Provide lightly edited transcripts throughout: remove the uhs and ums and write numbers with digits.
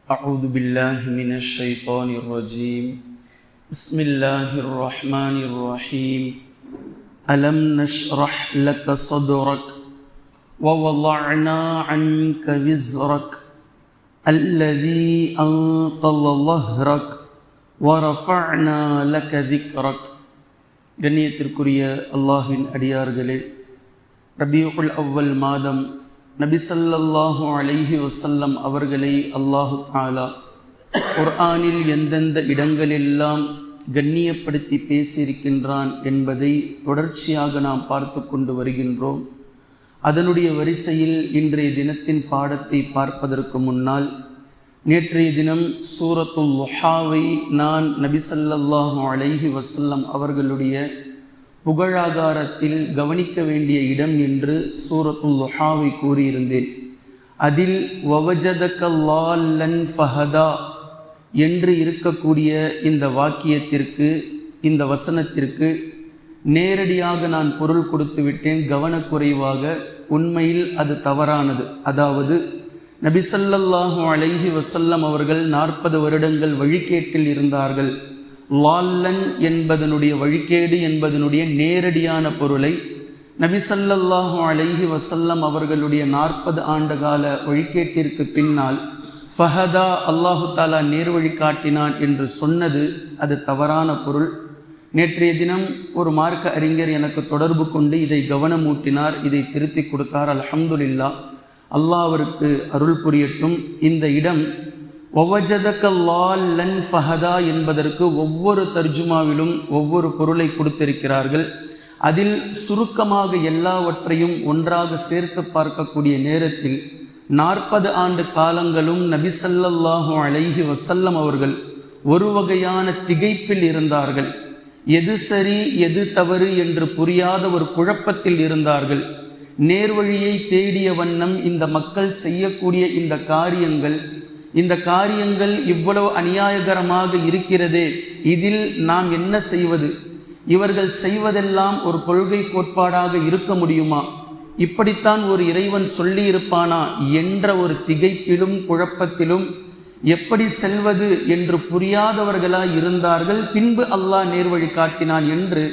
أعوذ بالله من الشيطان الرجيم بسم الله الرحمن الرحيم ألم نشرح لك صدرك ووضعنا عنك وزرك الذي أنقض ظهرك ورفعنا لك ذكرك. கண்ணியத்திற்குரிய அல்லாஹ்வின் அடியார்களே, ரபியுல் அவ்வல் மாதம் நபி ஸல்லல்லாஹு அலைஹி வஸல்லம் அவர்களை அல்லாஹு தஆலா குர்ஆனில் எந்தெந்த இடங்களெல்லாம் கண்ணியப்படுத்தி பேசியிருக்கின்றான் என்பதை தொடர்ச்சியாக நாம் பார்த்து கொண்டு வருகின்றோம். அதனுடைய வரிசையில் இன்றைய தினத்தின் பாடத்தை பார்ப்பதற்கு முன்னால், நேற்றைய தினம் சூரத்துல் லுஹாவை நான் நபி ஸல்லல்லாஹு அலைஹி வஸல்லம் அவர்களுடைய புகழாதாரத்தில் கவனிக்க வேண்டிய இடம் என்று சூரத்துல் லுஹாவை கூறியிருந்தேன். அதில் வவஜதக லால்லன் ஃபஹதா என்று இருக்கக்கூடிய இந்த வாக்கியத்திற்கு, இந்த வசனத்திற்கு நேரடியாக நான் பொருள் கொடுத்து விட்டேன், கவனக்குறைவாக. உண்மையில் அது தவறானது. அதாவது நபி ஸல்லல்லாஹு அலைஹி வஸல்லம் அவர்கள் 40 வருடங்கள் வழிகேட்டில் இருந்தார்கள். லால்லன் என்பதனுடைய வழிகேடு என்பதனுடைய நேரடியான பொருளை நபி ஸல்லல்லாஹு அலைஹி வஸல்லம் அவர்களுடைய 40 ஆண்டு கால வழிகேட்டிற்கு பின்னால் ஃபஹதா அல்லாஹு தாலா நேர்வழி காட்டினான் என்று சொன்னது அது தவறான பொருள். நேற்றைய தினம் ஒரு மார்க்க அறிஞர் எனக்கு தொடர்பு கொண்டு இதை கவனமூட்டினார், இதை திருத்தி கொடுத்தார். அல்ஹம்துலில்லாஹ், அல்லாஹ் அவருக்கு அருள் புரியட்டும். இந்த இடம் வவஜதக லால்லன் ஃபஹதா என்பதற்கு ஒவ்வொரு தர்ஜுமாவிலும் ஒவ்வொரு பொருளை கொடுத்திருக்கிறார்கள். அதில் சுருக்கமாக எல்லாவற்றையும் ஒன்றாக சேர்த்து பார்க்கக்கூடிய நேரத்தில் 40 ஆண்டு காலங்களும் நபி ஸல்லல்லாஹு அலைஹி வஸல்லம் அவர்கள் ஒரு வகையான திகைப்பில் இருந்தார்கள். எது சரி எது தவறு என்று புரியாத ஒரு குழப்பத்தில் இருந்தார்கள். நேர்வழியை தேடிய வண்ணம் இந்த மக்கள் செய்யக்கூடிய இந்த காரியங்கள் இவ்வளவு அநியாயகரமாக இருக்கிறதே, இதில் நாம் என்ன செய்வது? இவர்கள் செய்வதெல்லாம் ஒரு கொள்கை கோட்பாடாக இருக்க முடியுமா? இப்படித்தான் ஒரு இறைவன் சொல்லி இருப்பானா என்ற ஒரு திகைப்பிலும் குழப்பத்திலும் எப்படி செல்வது என்று புரியாதவர்களாய் இருந்தார்கள். பின்பு அல்லாஹ் நேர்வழி காட்டினான் என்று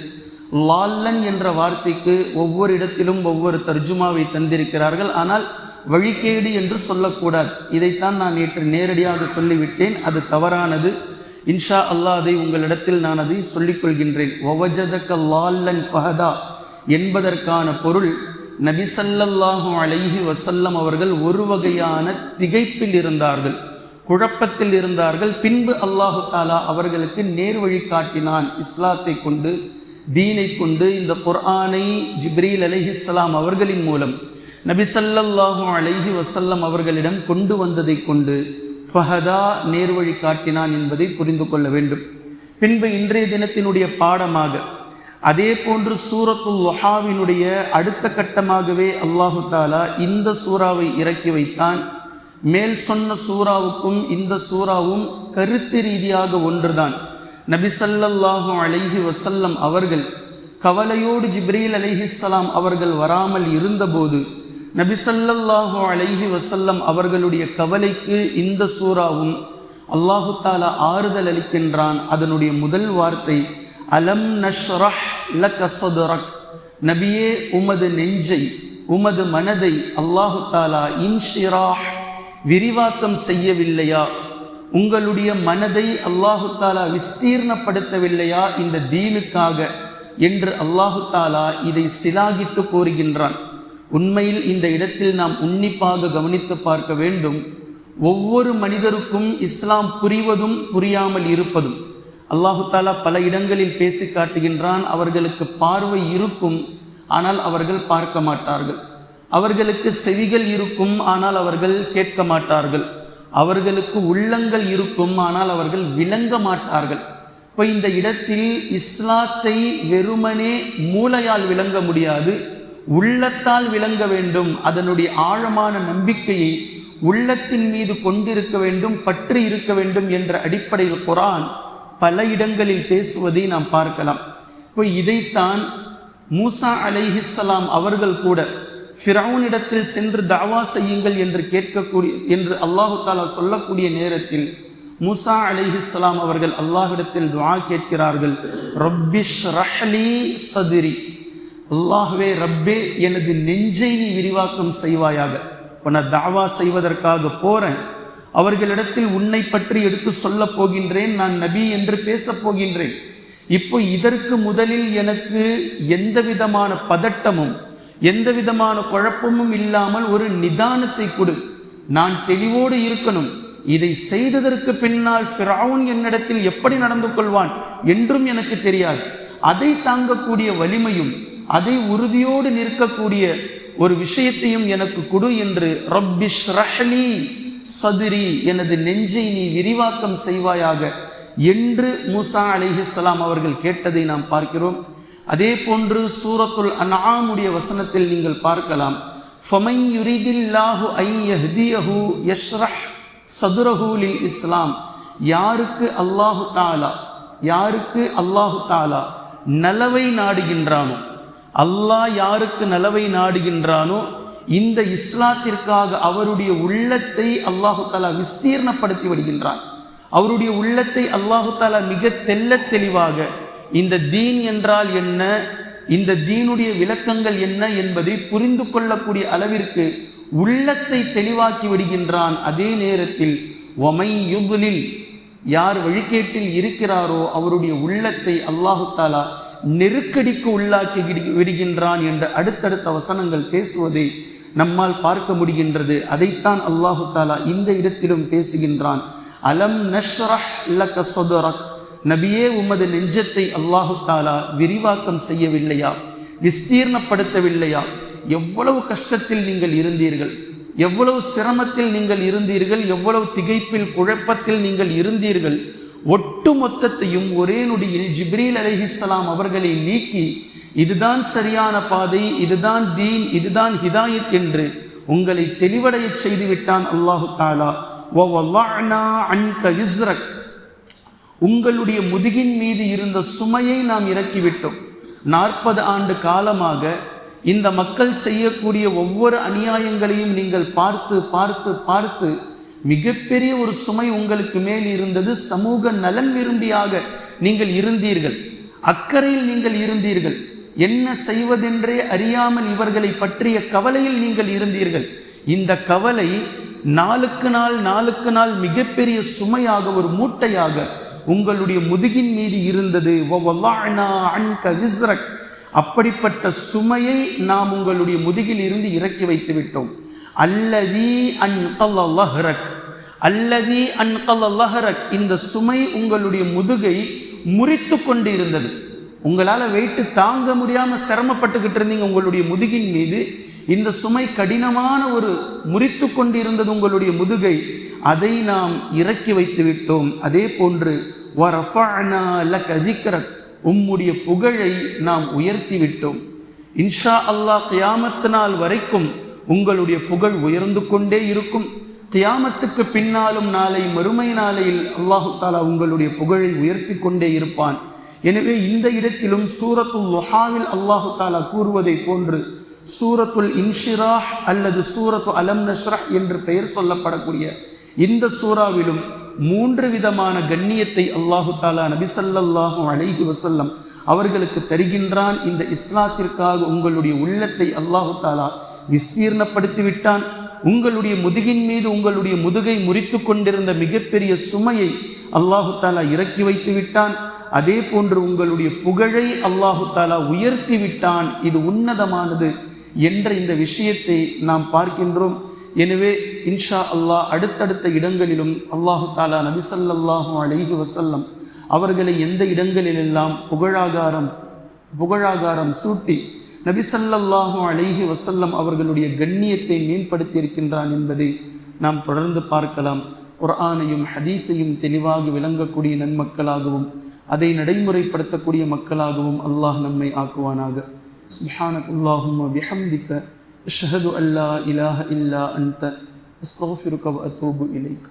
லால்லன் என்ற வார்த்தைக்கு ஒவ்வொரு இடத்திலும் ஒவ்வொரு தர்ஜுமாவை தந்திருக்கிறார்கள். ஆனால் வழிகேடு என்று சொல்லக்கூடாது. இதைத்தான் நான் நேற்று நேரடியாக சொல்லிவிட்டேன், அது தவறானது. இன்ஷா அல்லாஹ் அதை உங்களிடத்தில் நான் அதை சொல்லிக் கொள்கின்றேன். வவஜதக லால்லன் ஃபஹதா என்பதற்கான பொருள், நபி ஸல்லல்லாஹு அலைஹி வஸல்லம் அவர்கள் ஒரு வகையான திகைப்பில் இருந்தார்கள், குழப்பத்தில் இருந்தார்கள். பின்பு அல்லாஹு தாலா அவர்களுக்கு நேர்வழி காட்டினான். இஸ்லாத்தை கொண்டு, தீனை கொண்டு, இந்த குர்ஆனை ஜிப்ரீல் அலைஹிஸ்ஸலாம் அவர்களின் மூலம் நபி ஸல்லல்லாஹு அலைஹி வஸல்லம் அவர்களிடம் கொண்டு வந்ததை கொண்டு ஃபஹதா நேர்வழி காட்டினான் என்பதை புரிந்து கொள்ள வேண்டும். பின்பு இன்றைய தினத்தினுடைய பாடமாக அதே போன்று சூரத்துல் லுஹாவினுடைய அடுத்த கட்டமாகவே அல்லாஹு தாலா இந்த சூறாவை இறக்கி வைத்தான். மேல் சொன்ன சூறாவுக்கும் இந்த சூறாவும் கருத்து ரீதியாக ஒன்றுதான். நபி ஸல்லல்லாஹு அலைஹி வஸல்லம் அவர்கள் கவலையோடு ஜிப்ரீல் அலைஹிஸ்ஸலாம் அவர்கள் வராமல் இருந்தபோது நபி ஸல்லல்லாஹு அலைஹி வஸல்லம் அவர்களுடைய கவலைக்கு இந்த சூறாவும் அல்லாஹு தாலா ஆறுதல் அளிக்கின்றான். அதனுடைய முதல் வார்த்தை அலம் நஷ்ரஹ் லக ஸத்ரக். நபியே, உமது நெஞ்சை, உமது மனதை அல்லாஹு தாலா இன்ஷிராஹ் விரிவாக்கம் செய்யவில்லையா? உங்களுடைய மனதை அல்லாஹு தாலா விஸ்தீர்ணப்படுத்தவில்லையா இந்த தீனுக்காக என்று அல்லாஹு தாலா இதை சிலாகித்து கூறுகின்றான். உண்மையில் இந்த இடத்தில் நாம் உன்னிப்பாக கவனித்து பார்க்க வேண்டும். ஒவ்வொரு மனிதருக்கும் இஸ்லாம் புரிவதும் புரியாமல் இருப்பதும் அல்லாஹு தாலா பல இடங்களில் பேசி காட்டுகின்றான். அவர்களுக்கு பார்வை இருக்கும், ஆனால் அவர்கள் பார்க்க மாட்டார்கள். அவர்களுக்கு செவிகள் இருக்கும், ஆனால் அவர்கள் கேட்க மாட்டார்கள். அவர்களுக்கு உள்ளங்கள் இருக்கும், ஆனால் அவர்கள் விளங்க மாட்டார்கள். இப்போ இந்த இடத்தில் இஸ்லாத்தை வெறுமனே மூளையால் விளங்க முடியாது, உள்ளத்தால் விளங்க வேண்டும். அதனுடைய ஆழமான நம்பிக்கையை உள்ளத்தின் மீது கொண்டிருக்க வேண்டும், பற்றி இருக்க வேண்டும் என்ற அடிப்படையில் குர்ஆன் பல இடங்களில் பேசுவதை நாம் பார்க்கலாம். இப்போ இதைத்தான் மூசா அலைஹிஸ்ஸலாம் அவர்கள் கூட ஃபிரௌனிடத்தில் சென்று தஅவா செய்யுங்கள் என்று என்று அல்லாஹு தஆலா சொல்லக்கூடிய நேரத்தில் மூசா அலைஹிஸ்ஸலாம் அவர்கள் அல்லாஹ்விடத்தில் துஆ கேட்கிறார்கள். ரப்பிஷ்ரஹ் லீ ஸத்ரி, அல்லாஹ்வே ரப்பே எனது நெஞ்சை நீ விரிவாக்கம் செய்வாயாக. இப்போ நான் தஅவா செய்வதற்காக போறேன், அவர்களிடத்தில் உன்னை பற்றி எடுத்து சொல்ல போகின்றேன், நான் நபி என்று பேசப் போகின்றேன். இப்போ இதற்கு முதலில் எனக்கு எந்த விதமான பதட்டமும் எந்த விதமான குழப்பமும் இல்லாமல் ஒரு நிதானத்தை கொடு, நான் தெளிவோடு இருக்கணும். இதை செய்ததற்கு பின்னால் ஃபிரௌன் என்னிடத்தில் எப்படி நடந்து கொள்வான் என்றும் எனக்கு தெரியாது. அதை தாங்கக்கூடிய வலிமையும் அதை உறுதியோடு நிற்கக்கூடிய ஒரு விஷயத்தையும் எனக்கு கொடு என்று ரப்பிஷ்ரஹ் லீ ஸத்ரி, எனது நெஞ்சை நீ விரிவாக்கம் செய்வாயாக என்று மூசா அலைஹிஸ்ஸலாம் அவர்கள் கேட்டதை நாம் பார்க்கிறோம். அதே போன்று சூரத்துல் அன்ஆமுடைய வசனத்தில் நீங்கள் பார்க்கலாம், ஃபமன் யுரிதில்லாஹு அன் யஹ்தியஹு யஷ்ரஹ் ஸத்ரஹு லில் இஸ்லாம், யாருக்கு அல்லாஹு தஆலா நலவை நாடுகின்றானோ, அல்லாஹ் யாருக்கு நலவை நாடுகின்றானோ இந்த இஸ்லாத்திற்காக அவருடைய உள்ளத்தை அல்லாஹு தஆலா விஸ்தீர்ணப்படுத்தி விடுகின்றான். அவருடைய உள்ளத்தை அல்லாஹு தஆலா மிக தெள்ளத் தெளிவாக இந்த தீன் என்றால் என்ன, இந்த தீனுடைய விளக்கங்கள் என்ன என்பதை புரிந்து கொள்ளக்கூடிய அளவிற்கு உள்ளத்தை தெளிவாக்கி விடுகின்றான். அதே நேரத்தில் வமை யுத்லில், யார் வழிகேட்டில் இருக்கிறாரோ அவருடைய உள்ளத்தை அல்லாஹு தஆலா நெருக்கடிக்கு உள்ளாக்கி விடுகின்றான் என்ற அடுத்தடுத்த வசனங்கள் பேசுவதை நம்மால் பார்க்க முடிகின்றது. அதைத்தான் அல்லாஹு தஆலா இந்த இடத்திலும் பேசுகின்றான். அலம் நஷ்ரஹ் லக ஸத்ரக், நபியே உமது நெஞ்சத்தை அல்லாஹு தஆலா விரிவாக்கம் செய்யவில்லையா, விஸ்தீர்ணப்படுத்தவில்லையா? எவ்வளவு கஷ்டத்தில் நீங்கள் இருந்தீர்கள், எவ்வளவு சிரமத்தில் நீங்கள் இருந்தீர்கள், எவ்வளவு திகைப்பில் குழப்பத்தில் நீங்கள் இருந்தீர்கள். ஒட்டு மொத்தத்தையும் ஒரே நொடியில் ஜிப்ரீல் அலைஹிஸ்ஸலாம் அவர்களை நீக்கி இதுதான் சரியான பாதை, இதுதான் தீன், இதுதான் ஹிதாயத் என்று உங்களை தெளிவடைய செய்து விட்டான் அல்லாஹு தஆலா. வவலஅனா அன்க விஸ்ரக், உங்களுடைய முதுகின் மீது இருந்த சுமையை நாம் இறக்கிவிட்டோம். 40 ஆண்டு காலமாக இந்த மக்கள் செய்யக்கூடிய ஒவ்வொரு அநியாயங்களையும் நீங்கள் பார்த்து பார்த்து பார்த்து மிகப்பெரிய ஒரு சுமை உங்களுக்கு மேல் இருந்தது. சமூக நலன் விரும்பியாக நீங்கள் இருந்தீர்கள், அக்கறையில் நீங்கள் இருந்தீர்கள், என்ன செய்வதென்றே அறியாமல் இவர்களை பற்றிய கவலையில் நீங்கள் இருந்தீர்கள். இந்த கவலை நாளுக்கு நாள் மிகப்பெரிய சுமையாக, ஒரு மூட்டையாக உங்களுடைய முதுகின் மீது இருந்தது. வவலஅனா அன்க விஸ்ரக், அப்படிப்பட்ட சுமையை நாம் உங்களுடைய முதுகில் இருந்து இறக்கி வைத்து விட்டோம். அல்லதி அன்கல லஹ்ரக், அல்லதி அன்கல லஹ்ரக், இந்த சுமை உங்களுடைய முதுகை முறித்து கொண்டு இருந்தது. உங்களால் வெயிட்டு தாங்க முடியாம சிரமப்பட்டுக்கிட்டு இருந்தீங்க உங்களுடைய முதுகின் மீது. இந்த சுமை கடினமான ஒரு முறித்து கொண்டு இருந்தது உங்களுடைய முதுகை, அதை நாம் இறக்கி வைத்து விட்டோம். அதே போன்று வரஃபஅனா லக திக்ரக், உம்முடைய புகழை நாம் உயர்த்தி விட்டோம். இன்ஷா அல்லாஹ் கியாமத் நாள் வரைக்கும் உங்களுடைய புகழ் உயர்ந்து கொண்டே இருக்கும். கியாமத்துக்கு பின்னாலும் நாளை மறுமை நாளையில் அல்லாஹு தஆலா உங்களுடைய புகழை உயர்த்தி கொண்டே இருப்பான். எனவே இந்த இடத்திலும் சூரத்துல் லுஹாவில் அல்லாஹு தஆலா கூறுவதை போன்று சூரத்துல் இன்ஷிராஹ் அல்லது சூரத்து அலம் நஷ்ரஹ் என்று பெயர் சொல்லப்படக்கூடிய இந்த சூறாவிலும் 3 விதமான கண்ணியத்தை அல்லாஹு தஆலா நபி ஸல்லல்லாஹு அலைஹி வஸல்லம் அவர்களுக்கு தருகின்றான். இந்த இஸ்லாத்திற்காக உங்களுடைய உள்ளத்தை அல்லாஹு தஆலா விஸ்தீர்ணப்படுத்தி விட்டான். உங்களுடைய முதுகின் மீது உங்களுடைய முதுகை முறித்து கொண்டிருந்த மிகப்பெரிய சுமையை அல்லாஹு தஆலா இறக்கி வைத்து விட்டான். அதே போன்று உங்களுடைய புகழை அல்லாஹு தஆலா உயர்த்தி விட்டான். இது உன்னதமானது என்ற இந்த விஷயத்தை நாம் பார்க்கின்றோம். எனவே இன்ஷா அல்லாஹ் அடுத்தடுத்த இடங்களிலும் அல்லாஹு தஆலா நபி ஸல்லல்லாஹு அலைஹி வஸல்லம் அவர்களை எந்த இடங்களிலெல்லாம் புகழாகாரம் சூட்டி நபி ஸல்லல்லாஹு அலைஹி வஸல்லம் அவர்களுடைய கண்ணியத்தை மேம்படுத்தி இருக்கின்றான் என்பதை நாம் தொடர்ந்து பார்க்கலாம். குர்ஆனையும் ஹதீஸையும் தெளிவாக விளங்கக்கூடிய நன்மக்களாகவும் அதை நடைமுறைப்படுத்தக்கூடிய மக்களாகவும் அல்லாஹ் நம்மை ஆக்குவானாக. சுப்ஹானல்லாஹும்ம பிஹம்திக அஷ்ஹது அல்லா இலாஹ இல்லா அன்த அஸ்தக்ஃபிருக வ அத்தூபு இலைக்.